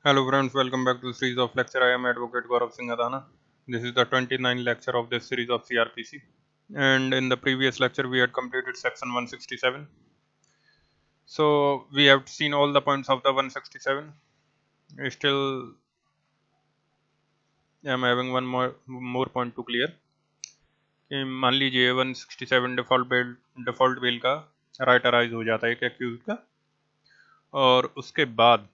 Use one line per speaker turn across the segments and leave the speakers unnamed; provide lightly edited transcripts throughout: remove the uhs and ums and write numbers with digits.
Hello friends, welcome back to the series of lecture. I am Advocate Gaurav Singh Adana. This is the 29th lecture of this series of CRPC. And in the previous lecture, we had completed section 167. So we have seen all the points of the 167. Still, I am having one more point to clear. कि मान लीजिए 167 default bell का right arise हो जाता है एक accused का, और उसके बाद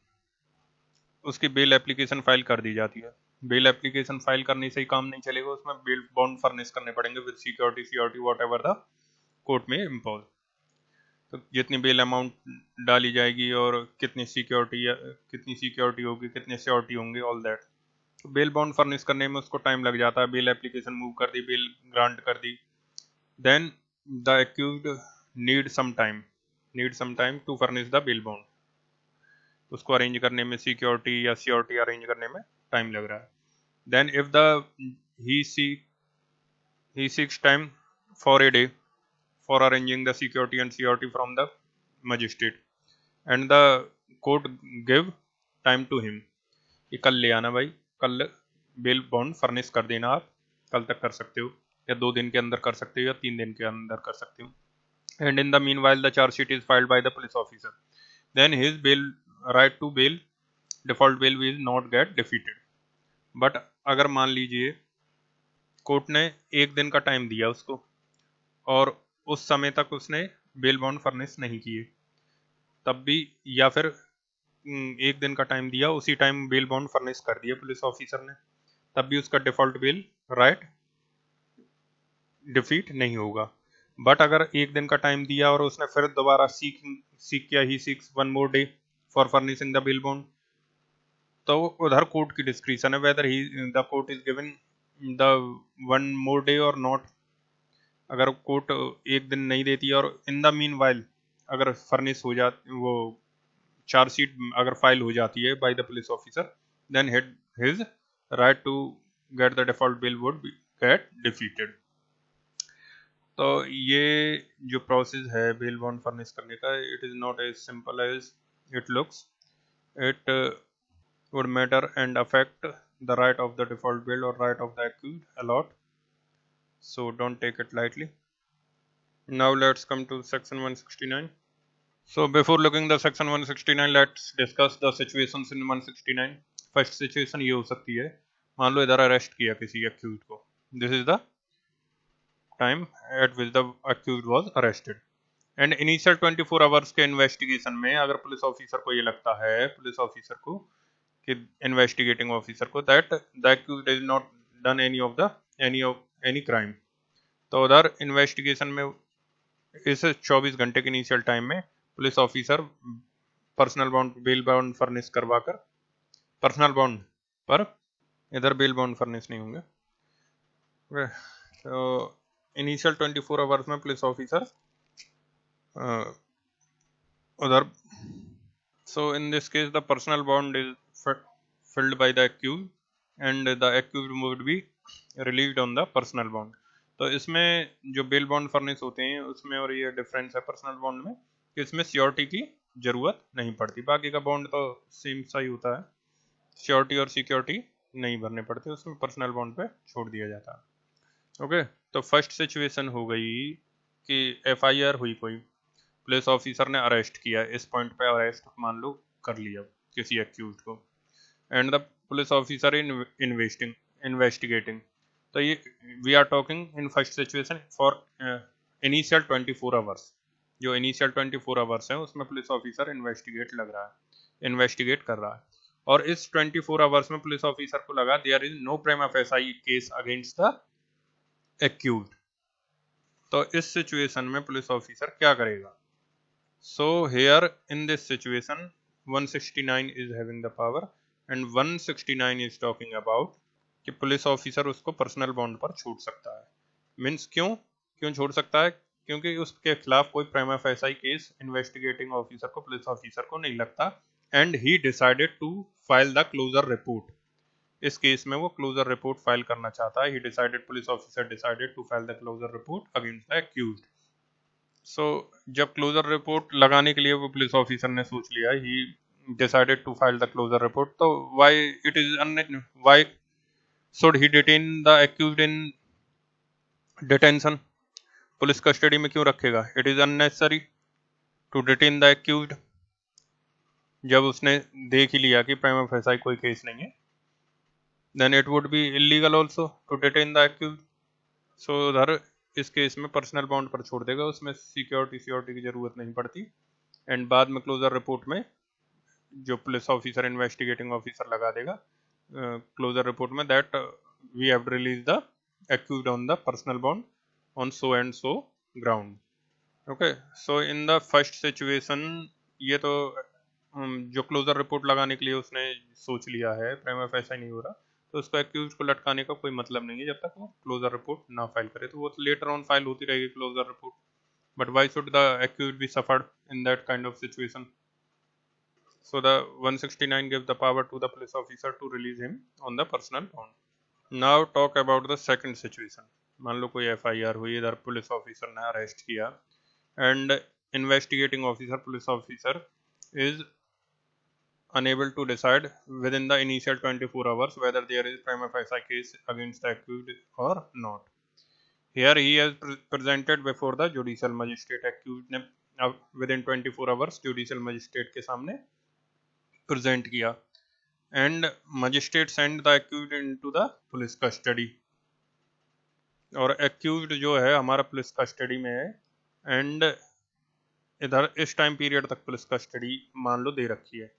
उसकी बेल एप्लीकेशन फाइल कर दी जाती है। बेल एप्लीकेशन फाइल करने से ही काम नहीं चलेगा, उसमें बेल बॉन्ड फर्निश करने पड़ेंगे with security what ever the court में इम्पोज। तो जितनी बेल अमाउंट डाली जाएगी और कितनी सिक्योरिटी होगी, कितने श्योरिटी होंगे, ऑल दैट। तो बेल बॉन्ड फर्निश करने में उसको टाइम लग जाता है। बेल एप्लीकेशन मूव कर दी, बेल ग्रांट कर दी, then the accused need some time to furnish the bail bond. उसको अरेंज करने में, सिक्योरिटी या श्योरिटी अरेंज करने में टाइम लग रहा है। Then if the he seeks time for a day for arranging the security and surety from the magistrate, and the court give time to him कि कल ले आना भाई, कल बेल बॉन्ड फर्निश कर देना, आप कल तक कर सकते हो, या 2 दिन के अंदर कर सकते हो, या 3 दिन के अंदर कर सकते हो। And in the meanwhile the charge sheet is filed by the police officer, then his bail right to bail default bail will not get defeated। But अगर मान लीजिए कोर्ट ने 1 दिन का टाइम दिया उसको, और उस समय तक उसने बेल बॉन्ड फर्निश नहीं किए, तब भी, या फिर 1 दिन का टाइम दिया, उसी टाइम बेल बॉन्ड फर्निश कर दिया पुलिस ऑफिसर ने, तब भी उसका डिफॉल्ट बेल राइट डिफीट नहीं होगा। बट अगर 1 दिन का टाइम दिया और उसने फिर दोबारा सीक किया, he seeks 1 more day for furnishing the bail bond, तो उधर कोर्ट की डिस्क्रिप्शन है whether he the court is given the 1 more day और नॉट। अगर कोर्ट 1 दिन नहीं देती और इन द मीन वाइल अगर फर्निश हो जाती, वो चार्जशीट अगर फाइल हो जाती है by the police officer, then his right to get the default bail would get defeated. तो ये जो प्रोसेस है बेल बॉन्ड फर्निश करने का, it is not as simple as it looks. It would matter and affect the right of the default bill or right of the accused a lot, so don't take it lightly. Now let's come to section 169. So before looking the section 169, let's discuss the situations in 169. First situation ये हो सकती है, मान लो इधर arrest किया किसी accused को, this is the time at which the accused was arrested, and initial 24 hours के इन्वेस्टिगेशन में अगर पुलिस ऑफिसर को ये लगता है, पुलिस ऑफिसर को कि इन्वेस्टिगेटिंग ऑफिसर को that the accused is not done any crime, तो उधर इन्वेस्टिगेशन में इस 24 घंटे के इनिशियल टाइम में police officer personal bond bail bond furnish करवा कर, पर्सनल बॉन्ड पर इधर बेल बॉन्ड फर्निश नहीं होंगे। तो इनिशियल 24 आवर्स में पुलिस ऑफिसर उधर, so in this case the personal bond is filled by the accused and the accused would be relieved on the personal bond। तो इसमें जो बेल बॉन्ड फर्निश होते हैं उसमें और ये डिफरेंस है पर्सनल बॉन्ड में कि इसमें श्योरिटी की जरूरत नहीं पड़ती, बाकी का बॉन्ड तो सेम सा ही होता है, श्योरिटी और सिक्योरिटी नहीं भरने पड़ते, उसमें पर्सनल बॉन्ड पे छोड़ दिया जाता है। ओके, तो फर्स्ट सिचुएशन हो गई कि FIR हुई, कोई पुलिस ऑफिसर ने अरेस्ट किया, इस पॉइंट पे अरेस्ट मान लो कर लिया किसी एक्यूज्ड को, and the police officer investigating. तो ये we are talking in first situation for initial 24 hours. जो इनिशियल 24 आवर्स हैं उसमें पुलिस ऑफिसर इन्वेस्टिगेट कर रहा है, और इस 24 आवर्स में पुलिस ऑफिसर को लगा there is no prima facie case against the accused. तो इस सिचुएशन में पुलिस ऑफिसर क्या करेगा? So here in this situation 169 is having the power and 169 is talking about कि पुलिस ऑफिसर उसको पर्सनल बॉन्ड पर छोड़ सकता है। मीन्स क्यों छोड़ सकता है? क्योंकि उसके खिलाफ कोई prima facie case investigating officer को, पुलिस ऑफिसर को नहीं लगता, and he decided to file the closure report. इस केस में वो क्लोजर रिपोर्ट फाइल करना चाहता है। He decided, police officer decided to file the closure report against the accused. So जब क्लोजर रिपोर्ट लगाने के लिए वो पुलिस ऑफिसर ने सोच लिया, ही decided to file the closure report. So why should he detain the accused in detention? Police custody में क्यों रखेगा? It is unnecessary to detain the accused. जब उसने देख ही लिया कि prima facie कोई केस नहीं है, then it would be illegal also to detain the accused. So उधर इस केस में पर्सनल बॉन्ड पर छोड़ देगा, उसमें सिक्योरिटी की जरूरत नहीं पड़ती। एंड बाद में क्लोजर रिपोर्ट में जो पुलिस ऑफिसर इन्वेस्टिगेटिंग ऑफिसर लगा देगा क्लोजर रिपोर्ट में that we have release the accused on the personal bond on so and so ground. Okay, so in the first situation ये तो जो क्लोजर रिपोर्ट लगाने के लिए उसने सोच लिया है, प्राइमा फेसी नहीं हो रहा, तो उसको एक्यूज को लटकाने का कोई मतलब नहीं है जब तक वो क्लोजर रिपोर्ट ना फाइल करे। तो वो लेटर ऑन फाइल होती रहेगी closure report, but why should the accuse be suffered in that kind of situation? So the 169 gives the power to the police officer to release him on the personal bond. Now talk about the second situation. मान लो कोई FIR हुई, इधर police officer ने arrest किया and investigating officer police officer is unable to decide within the initial 24 hours whether there is prima facie case against the accused or not. Here he has presented before the judicial magistrate. Accused ने within 24 hours judicial magistrate के सामने present किया and magistrate send the accused into the police custody. और accused जो है हमारा police custody में है एंड इधर इस टाइम पीरियड तक पुलिस कस्टडी मान लो दे रखी है।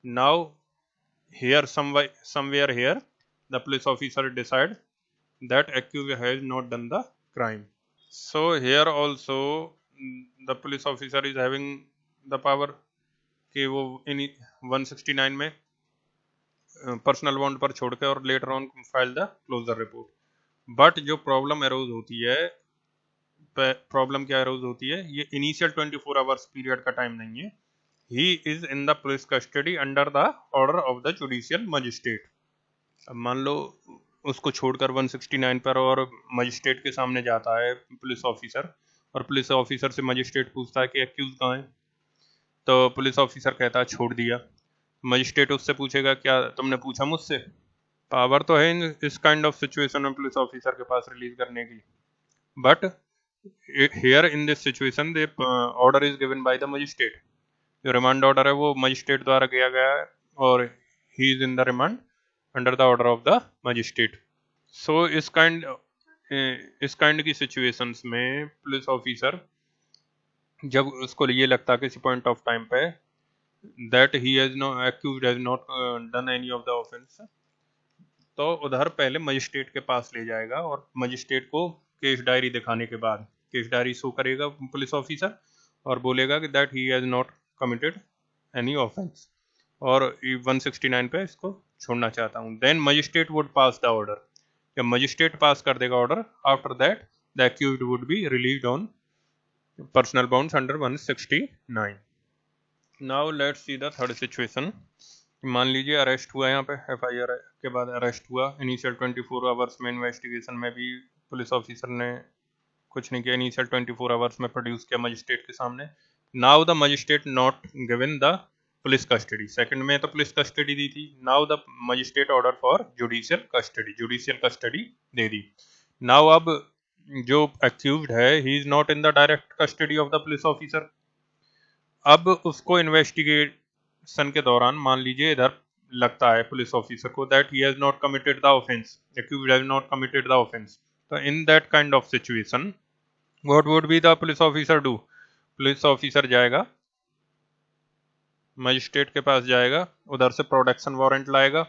Now here somewhere here the police officer decide that accused has not done the crime. So here also the police officer is having the power कि वो इन 169 में पर्सनल बॉन्ड पर छोड़ के और later on file the closure report. But जो problem arose होती है, प्रॉब्लम क्या अरोज होती है, ये इनिशियल 24 आवर्स पीरियड का टाइम नहीं है। He is in the police custody under the order of the judicial magistrate. अब मान लो उसको छोड़कर 169 पर और मजिस्ट्रेट के सामने जाता है पुलिस ऑफिसर, और पुलिस ऑफिसर से मजिस्ट्रेट पूछता है कि एक्यूज कहाँ है, तो पुलिस ऑफिसर कहता है छोड़ दिया। मजिस्ट्रेट उससे पूछेगा क्या तुमने पूछा मुझसे? पावर तो है इस काइंड ऑफ सिचुएशन में पुलिस ऑफिसर के पास रिलीज करने की, but here in this situation the order is given by the magistrate. जो रिमांड ऑर्डर है वो मजिस्ट्रेट द्वारा किया गया है और he is in the remand under the order of the magistrate. So इस काइंड की सिचुएशंस में पुलिस ऑफिसर जब उसको ये लगता है किसी पॉइंट ऑफ टाइम पे that he has no accused has not done any of the offence, तो उधर पहले मजिस्ट्रेट के पास ले जाएगा और मजिस्ट्रेट को केस डायरी दिखाने के बाद केस डायरी शो करेगा पुलिस ऑफिसर और बोलेगा कि that he has not committed any offence और 169 पे इसको छोड़ना चाहता हूँ। Then magistrate would pass the order. जब मजिस्ट्रेट पास कर देगा order, after that the accused would be relieved on personal bounds under 169। Now let's see the third situation. मान लीजिए अरेस्ट हुआ, यहाँ पे FIR के बाद अरेस्ट हुआ, इनिशियल 24 आवर्स में इन्वेस्टिगेशन में भी पुलिस ऑफिसर ने कुछ नहीं किया, इनिशियल 24 आवर्स में प्रोड्यूस किया मजिस्ट्रेट के सामने। Now the magistrate not given the police custody, second में तो पुलिस कस्टडी दी थी, now the magistrate order for judicial custody they the. Now अब जो एक्यूज्ड है he is not in the direct custody of the police officer. अब उसको investigation के दौरान मान लीजिए इधर लगता है पुलिस ऑफिसर को that he has not committed the offence, accused has not committed the offence. तो in that kind of situation what would be the police officer do? Police officer जाएगा मजिस्ट्रेट के पास जाएगा, उधर से प्रोडक्शन वारंट लाएगा,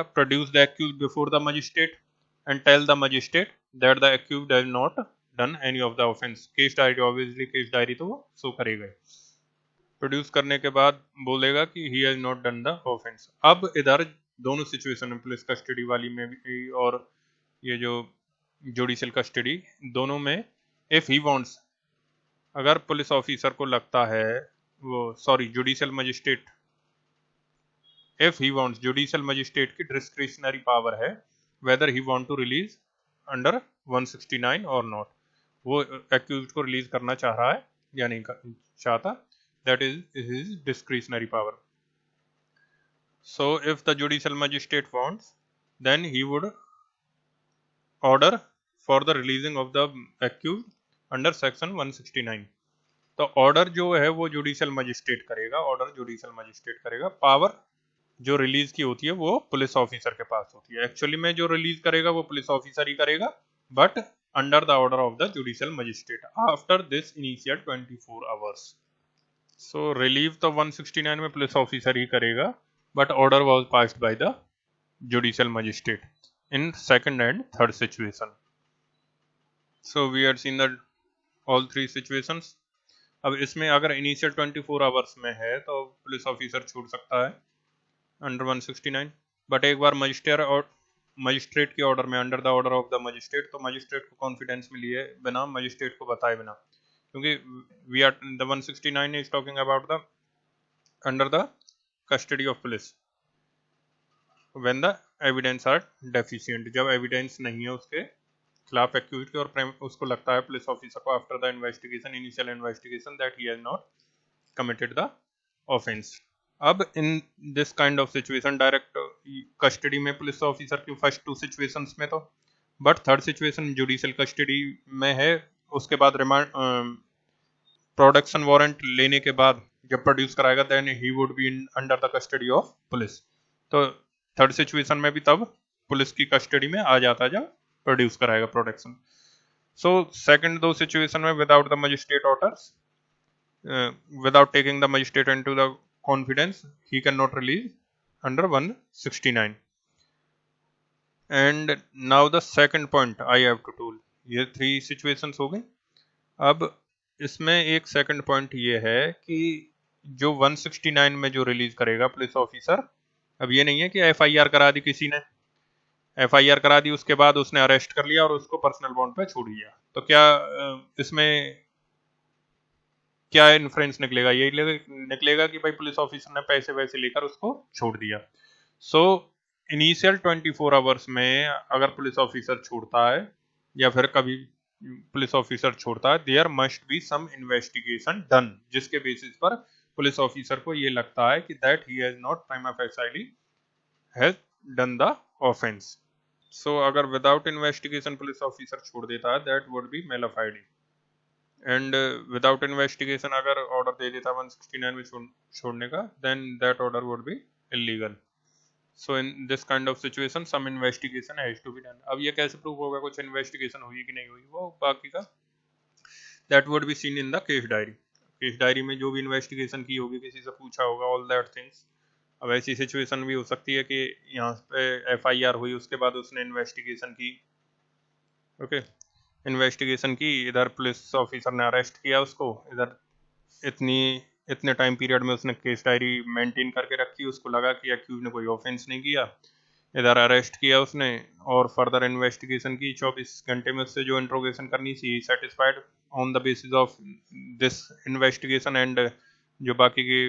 produce the accused before the magistrate and tell the magistrate that the accused has not done any of the offence. Case diary, obviously case diary तो वो show करेगा। प्रोड्यूस करने के बाद बोलेगा कि ही has not done the offence. अब इधर दोनों सिचुएशन में, पुलिस कस्टडी वाली में भी और ये जो जुडिशियल कस्टडी, दोनों में इफ ही वांट्स, अगर पुलिस ऑफिसर को लगता है judicial magistrate, if he wants, judicial magistrate की डिस्क्रिशनरी पावर है whether he want to release under 169 और नॉट। वो एक्यूज्ड को रिलीज करना चाह रहा है या नहीं चाहता, that is his discretionary power. So if the judicial magistrate wants, then he would order for the releasing of the accused under section 169. तो ऑर्डर जो है वो जुडिशियल मजिस्ट्रेट करेगा, ऑर्डर जुडिशियल मजिस्ट्रेट करेगा, पावर जो रिलीज की होती है वो पुलिस ऑफिसर के पास होती है। एक्चुअली में जो रिलीज करेगा वो पुलिस ऑफिसर ही करेगा, but under the order of the judicial magistrate after this initial 24 hours. So relieve तो 169 में पुलिस ऑफिसर ही करेगा, but order was passed by the judicial magistrate in second and third situation. So we had seen the all three situations. अब इसमें अगर initial 24 hours में है तो पुलिस ऑफिसर छूट सकता है अंडर 169, बट एक बार मजिस्ट्रेट के ऑर्डर में, under the order of the magistrate, तो मजिस्ट्रेट को कॉन्फिडेंस में लिए बिना, मजिस्ट्रेट को बताए बिना, क्योंकि we are the 169 is talking about the under the custody of police when the evidence are deficient, जब एविडेंस नहीं है उसके खिलाफ एक्यूज के, और उसको लगता है पुलिस ऑफिसर को after the investigation, initial investigation, that he has not committed the offence. अब in this kind of situation direct custody में पुलिस ऑफिसर की फर्स्ट टू सिचुएशंस में तो, but third situation judicial custody में है, उसके बाद रिमांड प्रोडक्शन वारंट लेने के बाद जब प्रोड्यूस कराएगा then he would be under the custody of police. तो थर्ड सिचुएशन में भी तब पुलिस की कस्टडी में आ जाता है जब प्रोड्यूस कराएगा प्रोडक्शन। सो सेकंड दो सिचुएशन में without the magistrate orders, without taking the magistrate into the confidence, he cannot release under 169. And now the second point I have to tell, ये three situations हो गई। अब इसमें एक second point ये है कि जो 169 में जो रिलीज करेगा पुलिस ऑफिसर, अब ये नहीं है कि FIR करा दी किसी ने, FIR करा दी उसके बाद उसने अरेस्ट कर लिया और उसको पर्सनल बॉन्ड पे छोड़ दिया, तो क्या इसमें क्या इन्फ्रेंस निकलेगा? यही निकलेगा कि भाई पुलिस ऑफिसर ने पैसे वैसे लेकर उसको छोड़ दिया। सो इनिशियल 24 आवर्स में अगर पुलिस ऑफिसर छोड़ता है या फिर कभी पुलिस ऑफिसर छोड़ता है, there must be some investigation done, जिसके बेसिस पर पुलिस ऑफिसर को ये लगता है कि that he has not prima facially has done the offence. So अगर विदाउट इन्वेस्टिगेशन पुलिस ऑफिसर छोड़ देता है, that would be mala fide, and without investigation अगर ऑर्डर दे देता 169 में छोड़ने का, then that order would be illegal. So in this kind of situation some investigation has to be done. अब ये कैसे प्रूव होगा कुछ इन्वेस्टिगेशन हुई कि नहीं हुई, वो बाकी का that would be seen in the case diary. Case diary में जो भी इन्वेस्टिगेशन की होगी, किसी से पूछा होगा, ऑल दैट थिंग्स। अब ऐसी सिचुएशन भी हो सकती है कि यहाँ पे FIR हुई, उसके बाद उसने इन्वेस्टिगेशन की, ओके, इन्वेस्टिगेशन की, इधर पुलिस ऑफिसर ने अरेस्ट किया उसको, इधर इतने टाइम पीरियड में उसने केस डायरी मेंटेन करके रखी, उसको लगा कि एक्यूज ने कोई ऑफेंस नहीं किया, इधर अरेस्ट किया उसने और फर्दर इन्वेस्टिगेशन की, 24 घंटे में उससे जो इंट्रोगेशन करनी थी satisfied on the basis of this investigation, and जो बाकी की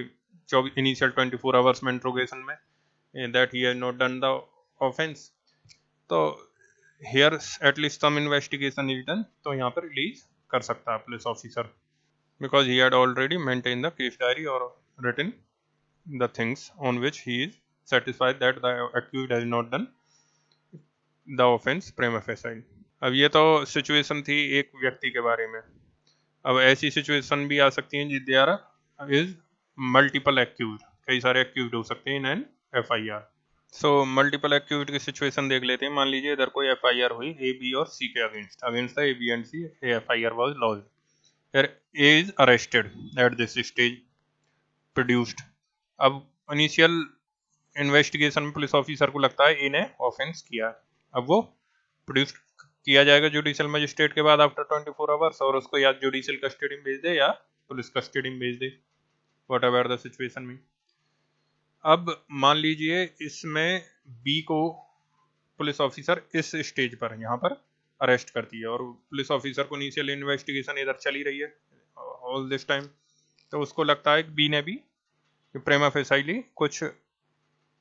इनिशियल 24 आवर्स में इंट्रोगेशन में that he has not done the offence, तो here at least some investigation is done, तो यहाँ पर रिलीज कर सकता है police officer, because he had already maintained the case diary or written the things on which he is satisfied that the accused has not done the offense prima facie। अब ये तो situation थी एक व्यक्ति के बारे में। अब ऐसी सिचुएशन भी आ सकती है देयर इज मल्टीपल एक्यूज, कई सारे एक्यूज हो सकते हैं in an FIR। So multiple accuse की सिचुएशन देख लेते हैं। मान लीजिए इधर कोई FIR हुई A, B और C के against the A, B and C, FIR was launched, फिर A is arrested at this stage, produced. अब इनिशियल इन्वेस्टिगेशन में पुलिस ऑफिसर को लगता है A ने ऑफेंस किया, अब वो प्रोड्यूस किया जाएगा जुडिशियल मजिस्ट्रेट के बाद आफ्टर 24 आवर्स, और उसको या जुडिशियल कस्टडी में भेज दे या पुलिस कस्टडी में भेज दे, वट एवर द सिचुएशन में। अब मान लीजिए इसमें B को पुलिस ऑफिसर इस स्टेज पर यहाँ पर अरेस्ट करती है और पुलिस ऑफिसर को इनिशियल इन्वेस्टिगेशन इधर चली रही है ऑल दिस टाइम, तो उसको लगता है कि B ने भी प्रेमा फेसाइली कुछ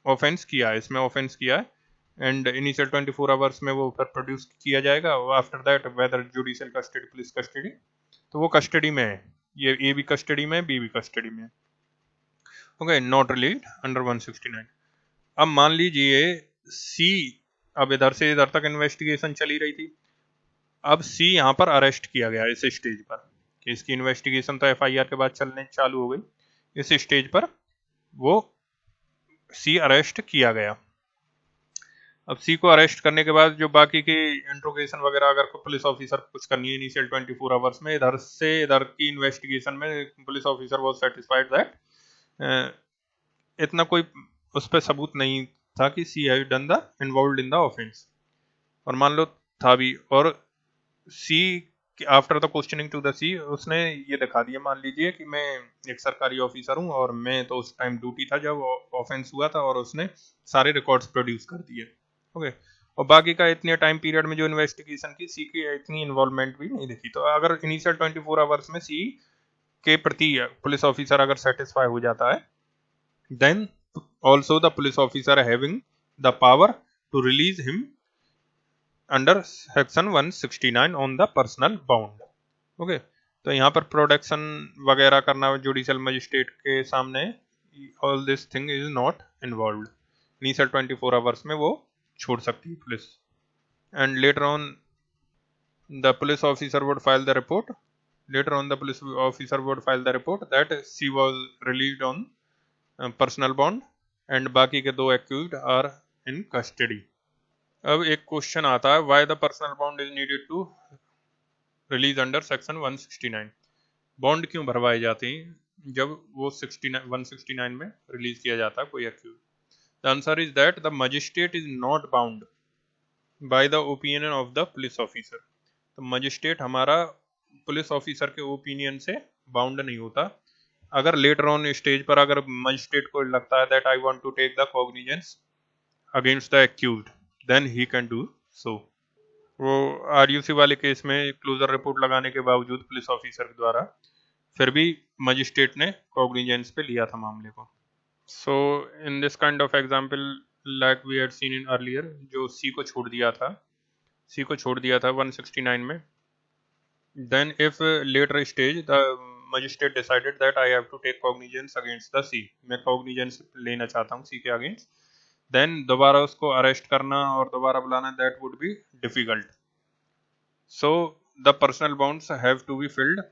ऑफेंस किया है, इसमें ऑफेंस किया है, एंड इनिशियल 24 आवर्स में वो फिर प्रोड्यूस किया जाएगा। After that whether judicial custody police custody, तो वो कस्टडी में है, ये ए भी कस्टडी में, बी भी कस्टडी में। Okay, not release under 169। अब मान लीजिए सी, अब इधर से इधर तक इन्वेस्टिगेशन चली रही थी, अब सी यहाँ पर अरेस्ट किया गया इस स्टेज पर, कि इसकी इन्वेस्टिगेशन तो एफआईआर के बाद चलने चालू हो गई, इस स्टेज पर वो सी अरेस्ट किया गया। अब सी को अरेस्ट करने के बाद जो बाकी की इंट्रोगेशन वगैरह अगर पुलिस ऑफिसर कुछ करनी है इनिशियल 24 आवर्स में, इधर से इधर की इन्वेस्टिगेशन में police officer was satisfied that इतना कोई उस पर सबूत नहीं था कि she has done the involved in the offence, और मान लो था भी, और she after the questioning to the she उसने ये दिखा दिया, मान लीजिए कि मैं एक सरकारी ऑफिसर हूँ और मैं तो उस टाइम ड्यूटी था जब ऑफेंस हुआ था, और उसने सारे रिकॉर्ड्स प्रोड्यूस कर दिए। ओके, और बाकी का इतने टाइम पीरियड में जो इन्वेस्टिगेशन की सी की इतनी इन्वॉल्वमेंट भी नहीं दिखी। तो अगर इनिशियल 24 आवर्स में सी के प्रति पुलिस ऑफिसर अगर सेटिस्फाई हो जाता है, then also the police officer having the power to release him under section 169 on the personal bound. Okay, तो यहाँ पर प्रोडक्शन वगैरह करना जुडिशियल मजिस्ट्रेट के सामने, all this thing is not involved. Initial 24 hours में वो छोड़ सकती है police, and later on the police officer would file the report, later on the police officer would file the report that she was released on personal bond and बाकी के 2 accused are in custody। अब एक question आता है, why the personal bond is needed to release under section 169। Bond क्यों भरवाए जाते हैं जब वो 169 में रिलीज किया जाता है कोई accused? The answer is that the magistrate is not bound by the opinion of the police officer। तो मजिस्ट्रेट हमारा पुलिस ऑफिसर के ओपिनियन से बाउंड नहीं होता। अगर लेटर ऑन स्टेज पर अगर मजिस्ट्रेट को लगता है that I want to take the cognizance against the accused, then he can do so. वो आरयूसी वाले केस में क्लोजर रिपोर्ट लगाने के बावजूद पुलिस ऑफिसर द्वारा फिर भी मजिस्ट्रेट ने कॉग्निजेंस पे लिया था मामले को। So in this kind of example like we had seen in earlier, जो सी को छोड़ दिया था 169 में, then if later stage the magistrate decided that I have to take cognizance against the C, मैं cognizance लेना चाहता हूँ C के against, then दोबारा उसको अरेस्ट करना और दोबारा बुलाना that would be difficult। so the personal bonds have to be filled,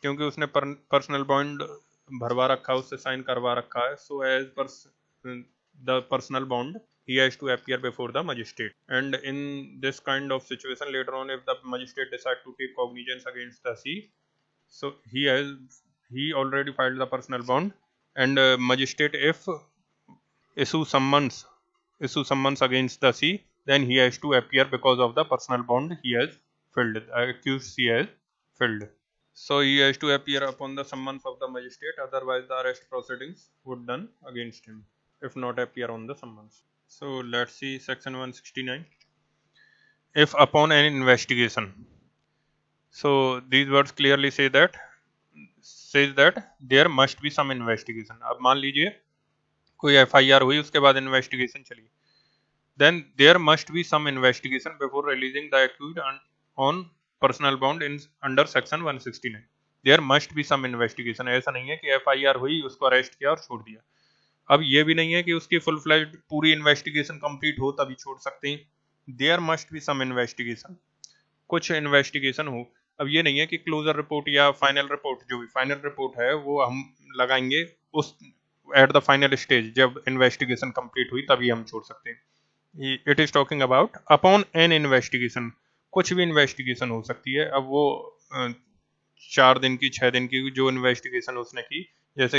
क्योंकि उसने personal bond भरवा रखा, उससे साइन करवा रखा है, so as per the personal bond he has to appear before the magistrate, and in this kind of situation later on if the magistrate decide to take cognizance against the C, so he already filed the personal bond, and magistrate if issue summons against the C, then he has to appear because of the personal bond he has filled, accused C has filled, so he has to appear upon the summons of the magistrate, otherwise the arrest proceedings would done against him if not appear on the summons। So let's see section 169, if upon an investigation, so these words clearly says that there must be some investigation। अब मान लीजिए कोई FIR हुई, उसके बाद investigation चली, then there must be some investigation before releasing the accused on personal bond in under section 169। there must be some investigation, ऐसा नहीं है कि एफआईआर हुई उसको अरेस्ट किया और छोड़ दिया। अब ये भी नहीं है कि उसकी फुल फ्लैश्ड पूरी इन्वेस्टिगेशन कंप्लीट हो तभी छोड़ सकते हैं, there must be some investigation, कुछ इन्वेस्टिगेशन हो। अब ये नहीं है कि क्लोजर रिपोर्ट या फाइनल रिपोर्ट, जो भी फाइनल रिपोर्ट है वो हम लगाएंगे उस एट द फाइनल स्टेज जब इन्वेस्टिगेशन कंप्लीट हुई तभी हम छोड़ सकते हैं। It is talking about upon an investigation, कुछ भी इन्वेस्टिगेशन हो सकती है। अब वो 4 दिन की 6 दिन की जो इन्वेस्टिगेशन उसने की, जैसे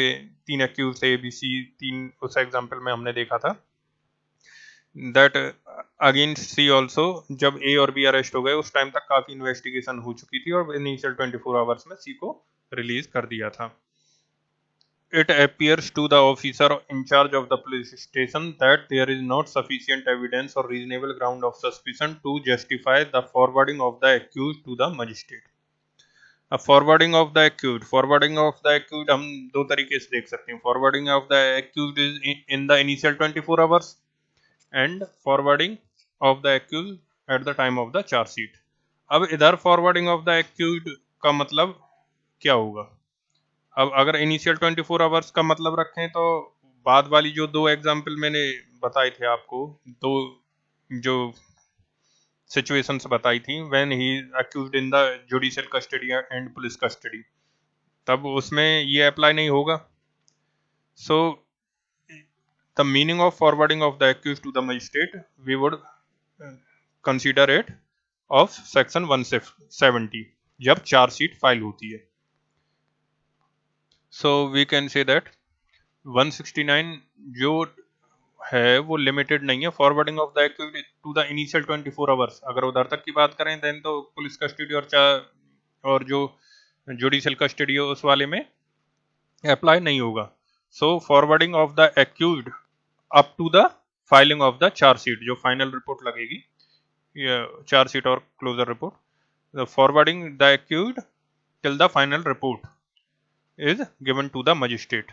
3 एक्यूज थे ABC 3, उस एग्जाम्पल में हमने देखा था दैट अगेंस्ट सी ऑल्सो, जब A और B अरेस्ट हो गए उस टाइम तक काफी इन्वेस्टिगेशन हो चुकी थी और इनिशियल 24 आवर्स में C को रिलीज कर दिया था। It appears to the officer in charge of the police station that there is not sufficient evidence or reasonable ground of suspicion to justify the forwarding of the accused to the magistrate। अब forwarding of the accused हम 2 तरीके से देख सकते हैं। Forwarding of the accused is in the initial 24 hours and forwarding of the accused at the time of the chargesheet. अब इधर forwarding of the accused का मतलब क्या होगा? अब अगर इनिशियल 24 आवर्स का मतलब रखें तो बाद वाली जो दो एग्जाम्पल मैंने बताए थे आपको, दो जो सिचुएशंस बताई थी, when he accused in the judicial custody and police custody, तब उसमें ये अप्लाई नहीं होगा. So the meaning of forwarding of the accused to the magistrate, we would consider it of section 170 जब चार्जशीट फाइल होती है. So we can say that 169 जो है वो लिमिटेड नहीं है forwarding of the accused to the initial 24 hours. अगर उधर तक की बात करें देन तो पुलिस कस्टडी और जो जुडिशियल कस्टडी है उस वाले में अप्लाई नहीं होगा. So forwarding of the accused up to the filing of the chargesheet, जो फाइनल रिपोर्ट लगेगी, चार्जशीट और closure report, the forwarding the accused till the final report is given to the magistrate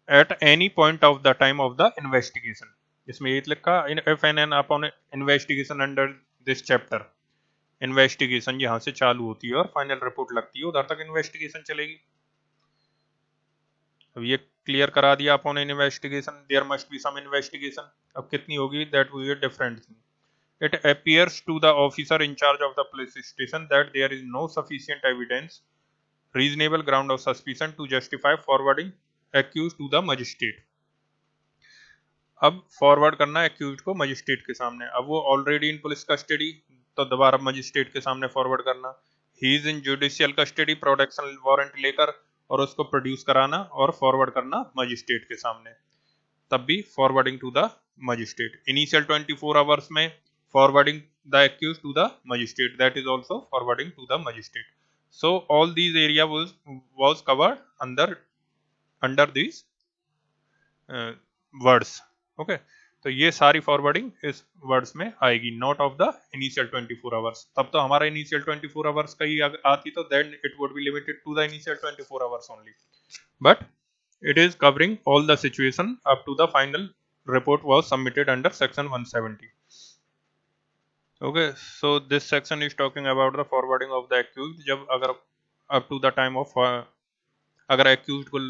at any point of the time of the investigation. इसमें ये लिखा if an upon investigation under this chapter, investigation यहाँ से चालू होती है और final report लगती है, उधर तक इन्वेस्टिगेशन चलेगी. अब ये क्लियर करा दिया upon an investigation there must be some investigation. अब कितनी होगी that will be a different thing. It appears to the officer in charge of the police station that there is no sufficient evidence, reasonable ground of suspicion to justify forwarding accused to the magistrate. अब forward करना है accused को magistrate के सामने. अब वो already in police custody, तो दोबारा मजिस्ट्रेट के सामने फॉरवर्ड करना. ही is in judicial custody, protection warrant लेकर और उसको प्रोड्यूस कराना और फॉरवर्ड करना मजिस्ट्रेट के सामने, तब भी forwarding to the magistrate. Initial 24 hours में forwarding the accused to the magistrate, that is also forwarding to the magistrate. So all these area was covered under these words. Okay, तो ये सारी forwarding इस words में आएगी, not of the initial 24 hours. तब तो हमारा इनिशियल 24 आवर्स का ही आती तो then it would be limited to the initial 24 hours only, but it is covering all the situation up to the final report was submitted under section 170. Okay, so this section is talking about the forwarding of the accused. जब अगर up to the time of अगर accused को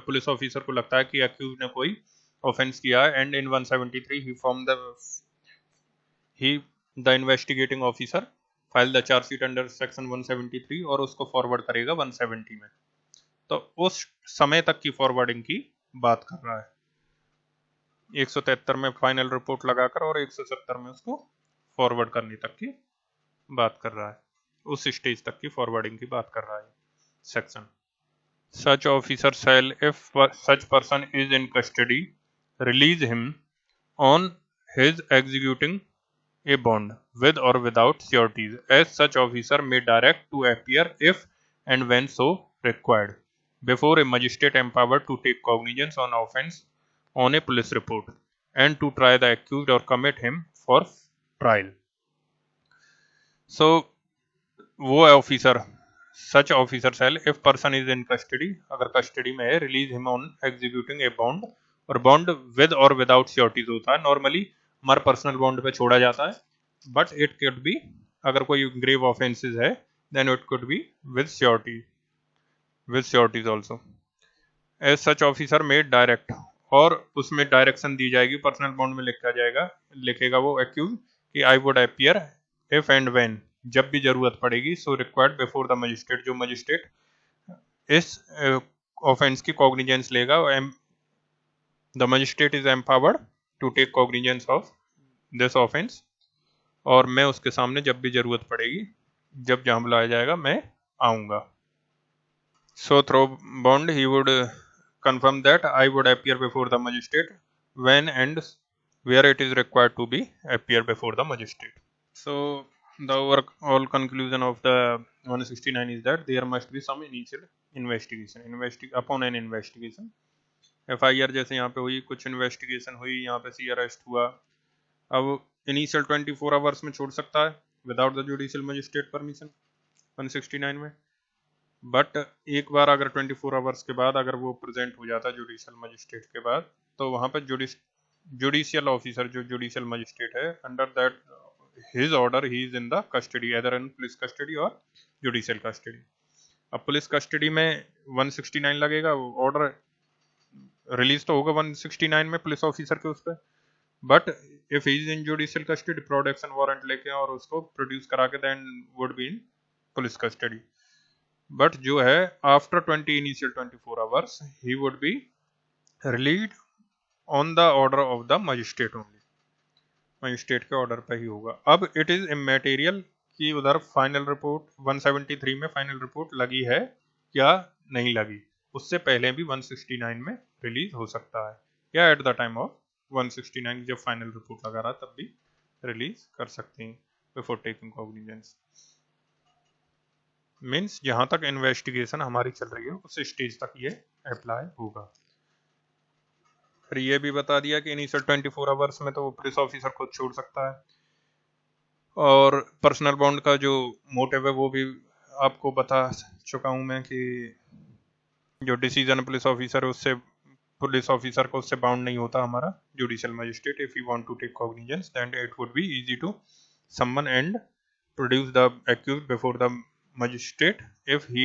police officer को लगता है कि accused ने कोई ऑफेंस किया है, and in 173 the investigating officer file the charge sheet under section 173 और उसको फॉरवर्ड करेगा 170 में, तो उस समय तक की फॉरवर्डिंग की बात कर रहा है. 173 में फाइनल रिपोर्ट लगाकर और 170 में उसको फॉरवर्ड करने तक की बात कर रहा है, उस स्टेज तक की फॉरवर्डिंग की बात कर रहा है section. Such officer shall, if such person is in custody, release him on his executing a bond with or without sureties, as such officer may direct to appear if and when so required before a magistrate empowered to take cognizance on offence on a police report and to try the accused or commit him for trial. So वो officer, such officer shall, if person is in custody, अगर custody में है, release him on executing a bond, और bond with और without sureties होता है. Normally हमारे personal bond पे छोड़ा जाता है, बट इट कुड बी, अगर कोई ग्रेव ऑफेंसेस है then it could be with sureties also. As such officer में डायरेक्ट, और उसमें डायरेक्शन दी जाएगी, पर्सनल बॉन्ड में लिखेगा वो एक्यूज कि I would appear if and when, जब भी जरूरत पड़ेगी, so required before the magistrate, जो मजिस्ट्रेट इस ऑफेंस की कॉग्निजेंस लेगा. The magistrate is empowered to take cognizance of this offence, और मैं उसके सामने जब भी जरूरत पड़ेगी, जब जहां बुलाया जाएगा मैं आऊंगा. So through bond he would confirm that I would appear before the magistrate when and where it is required to be appear before the magistrate. So the overall conclusion of the 169 is that there must be some initial investigation upon an investigation. FIR जैसे यहाँ पे हुई, कुछ investigation हुई, यहाँ पे सी arrest हुआ. अब इनिशियल 24 आवर्स में छोड़ सकता है without the judicial magistrate permission 169 में, बट एक बार अगर 24 आवर्स के बाद अगर वो प्रेजेंट हो जाता है जुडिशियल मजिस्ट्रेट के बाद, तो वहाँ पे जुडिशियल ऑफिसर, जो जुडिशियल मजिस्ट्रेट है, under that his order he is in the custody, either in police custody और जुडिशियल कस्टडी. अब पुलिस कस्टडी में 169 लगेगा, ऑर्डर रिलीज तो होगा 169 में पुलिस ऑफिसर के उस पर, but if he is in judicial custody production warrant लेके और उसको प्रोड्यूस करा के then would be in police custody. But जो है after 20 initial 24 hours he would be released on the order of the magistrate only, magistrate के order पे ही होगा। अब इट इज इमैटेरियल कि उधर फाइनल रिपोर्ट 173 में फाइनल रिपोर्ट लगी है या नहीं लगी, उससे पहले भी 169 में रिलीज हो सकता है, या एट द टाइम ऑफ 169 जब फाइनल रिपोर्ट लगा रहा तब भी रिलीज कर सकते हैं बिफोर टेकिंग कॉग्निजेंस। मीन्स जहां तक इन्वेस्टिगेशन हमारी चल रही है उस स्टेज तक ये अप्लाई होगा। फिर ये भी बता दिया कि इनिशियल 24 आवर्स में तो पुलिस ऑफिसर खुद छोड़ सकता है, और पर्सनल बॉन्ड का जो मोटिव है वो भी आपको बता चुका हूं मैं कि जो डिसीजन पुलिस ऑफिसर है उससे पुलिस ऑफिसर को उससे बाउंड नहीं होता हमारा judicial magistrate. If you want to take cognizance then it would be easy to someone and produce the accused before the magistrate if he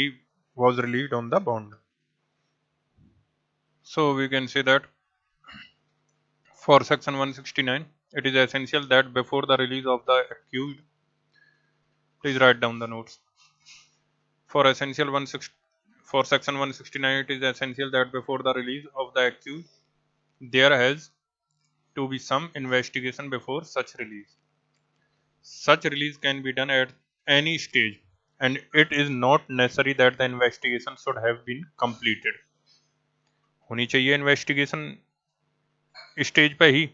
was relieved on the bond. So we can say that for section 169 it is essential that before the release of the accused, please write down the notes. For section 169 it is essential that before the release of the accused there has to be some investigation before such release. Such release can be done at any stage and it is not necessary that the investigation should have been completed. होनी चाहिए investigation stage पे ही,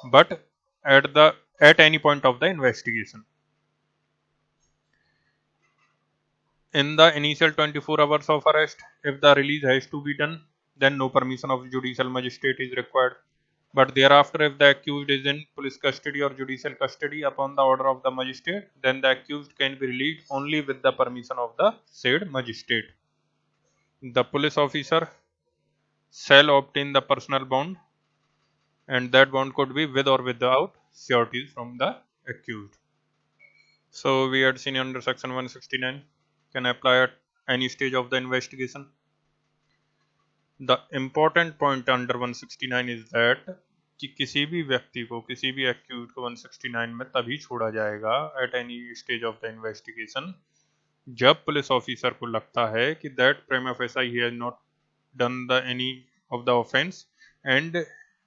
but at any point of the investigation. In the initial 24 hours of arrest, if the release has to be done, then no permission of judicial magistrate is required. But thereafter, if the accused is in police custody or judicial custody upon the order of the magistrate, then the accused can be released only with the permission of the said magistrate. The police officer shall obtain the personal bond, and that bond could be with or without sureties from the accused. So we had seen under section 169 can apply at any stage of the investigation. The important point under 169 is that कि किसी भी व्यक्ति को, किसी भी accused को 169 में तभी छोड़ा जाएगा at any stage of the investigation जब पुलिस ऑफिसर को लगता है कि that prima facie he has not done the any of the offence and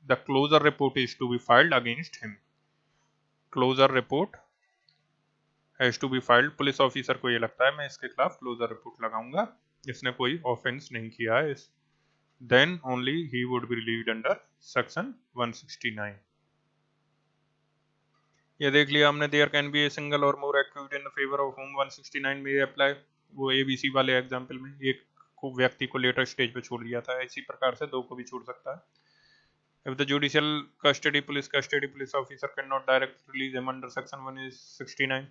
the closure report is to be filed against him. Closure report has to be filed, police officer को ये लगता है मैं इसके खिलाफ क्लोजर रिपोर्ट लगाऊंगा, इसने कोई ऑफेंस नहीं किया है, then only he would be relieved under section 169. ये देख लिया हमने, there can be a single or more accused in favor of whom 169 may apply। वो ABC वाले एग्जाम्पल में एक को व्यक्ति को लेटर स्टेज पे छोड़ दिया था, इसी प्रकार से दो को भी छोड़ सकता है। If the judicial custody police officer cannot direct release him under section 169,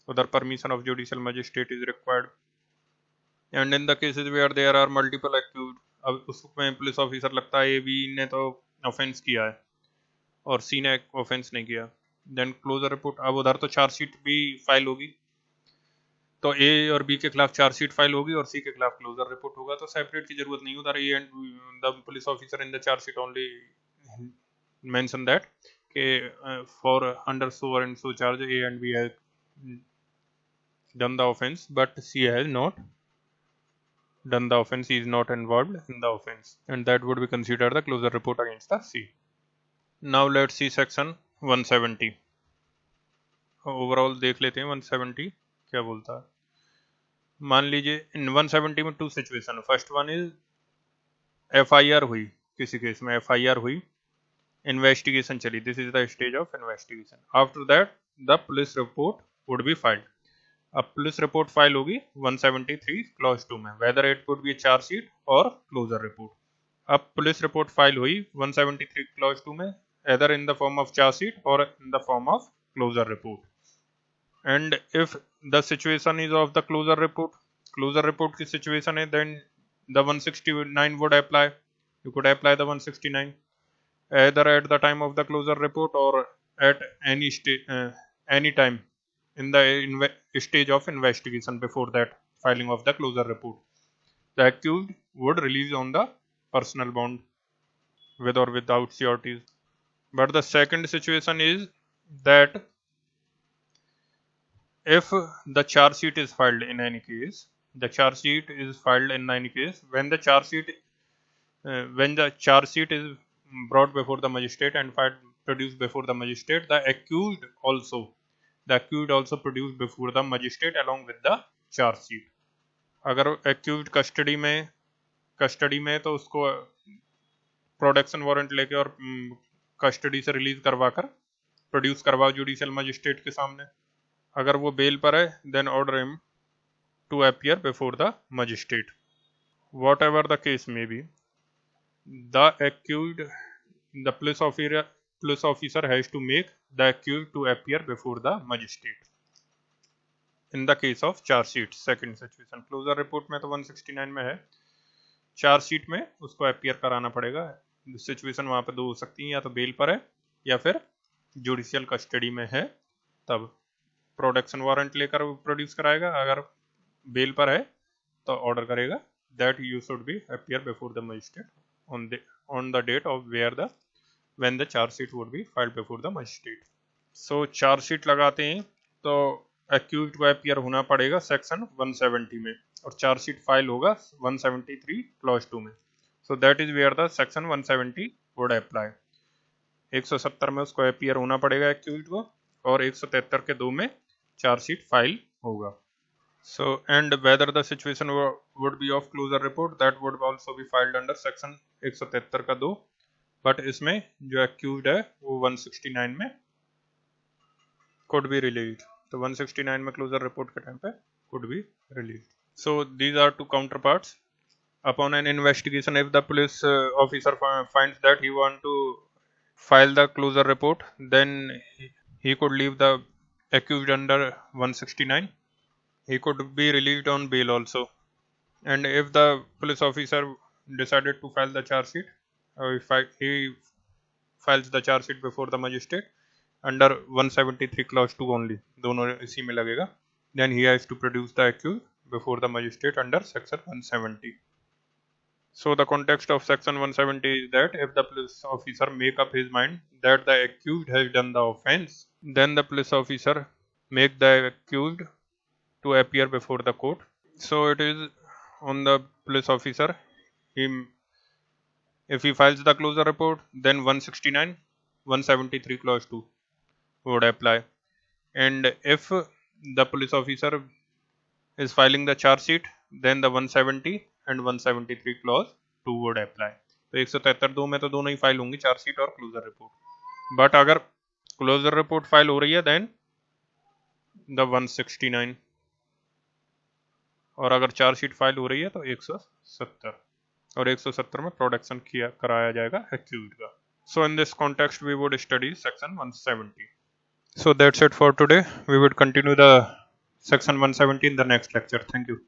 उधर permission of judicial magistrate is required। And in the cases where there are multiple accused, अब उसमें पुलिस ऑफिसर लगता है ए बी ने तो offence किया है और सी ने ऑफेंस नहीं किया, देन क्लोजर रिपोर्ट। अब उधर तो चार्जशीट भी फाइल होगी, तो ए और बी के खिलाफ चार्जशीट फाइल होगी और सी के खिलाफ क्लोजर रिपोर्ट होगा, तो सेपरेट की जरूरत नहीं। उधर A and the police officer in the chargesheet only mention that के for under so and so charge A and B has done the offence but C has not done the offense, he is not involved in the offense, and that would be considered the closure report against the C. Now let's see section 170. Overall देख लेते हैं 170 क्या बोलता है। मान लीजिए in 170 में two situation, first one is FIR हुई, किसी केस में FIR हुई, इन्वेस्टिगेशन चली, this is the stage of investigation. After that the police report would be filed. अब पुलिस रिपोर्ट फाइल होगी 173 क्लॉज 2 में, whether it would be charge sheet और closure report. अब पुलिस रिपोर्ट फाइल हुई 173 clause 2 में, either in the form of charge or in the form of closure report. And if the situation is of the closure report की situation है, then the 169 would apply. You could apply the 169 either at the time of the closure report or at any time in the stage of investigation before that filing of the closure report. The accused would release on the personal bond with or without sureties. But the second situation is that if the charge sheet is filed in any case, when the charge sheet is brought before the magistrate and produced before the magistrate, the accused also produced before the magistrate along with the charge sheet. अगर accused custody में तो उसको production warrant लेके और custody से release करवाकर produce करवाओ judicial magistrate के सामने. अगर वो बेल पर है, then order him to appear before the magistrate. Whatever the case में be, the police officer has to make the accused to appear before the magistrate. In the case of charge sheet, second situation. Closure report में तो 169 में है, charge sheet में उसको appear कराना पड़ेगा. Situation वहां पे दो हो सकती है, या तो बेल पर है या फिर जुडिशियल कस्टडी में है, तब प्रोडक्शन वारंट लेकर प्रोड्यूस कराएगा. अगर बेल पर है तो ऑर्डर करेगा that you should be appear before the magistrate on the date of when the charge sheet would be filed before the magistrate. So charge sheet लगाते हैं तो accused को अपीयर होना पड़ेगा सेक्शन 170 में, और चार्ज शीट फाइल होगा 173 clause 2 में. So that is where the section 170 would apply. 170 में उसको अपीयर होना पड़ेगा accused को, और 173 के 2 में चार्ज शीट फाइल होगा. So and whether the situation would be of closure report, that would also be filed under section 173 का 2, बट इसमें जो accused है वो 169 में could be released. तो 169 में closure report के टाइम पे could be released. So these are two counterparts. Upon an investigation, if the police officer finds that he want to file the closure report, then he could leave the accused under 169. He could be released on bail also. And if the police officer decided to file the charge sheet, if he files the charge sheet before the magistrate under 173 clause 2 only, दोनों इसी में लगेगा, then he has to produce the accused before the magistrate under section 170. So the context of section 170 is that if the police officer make up his mind that the accused has done the offense, then the police officer make the accused to appear before the court. So it is on the police officer. If he files the closure report, then 169, 173 clause 2 would apply. And if the police officer is filing the charge sheet, then the 170 and 173 clause 2 would apply. तो 173 में तो दोनों ही file होंगी, charge sheet और closure report. But अगर closure report file हो रही है देन द 169, और अगर चार्ज शीट फाइल हो रही है तो 170, और 170 में प्रोडक्शन कराया जाएगा एक्यूज्ड का. So in this context we would study section 170. So that's it for today. We would continue the section 170 in the next lecture. Thank you.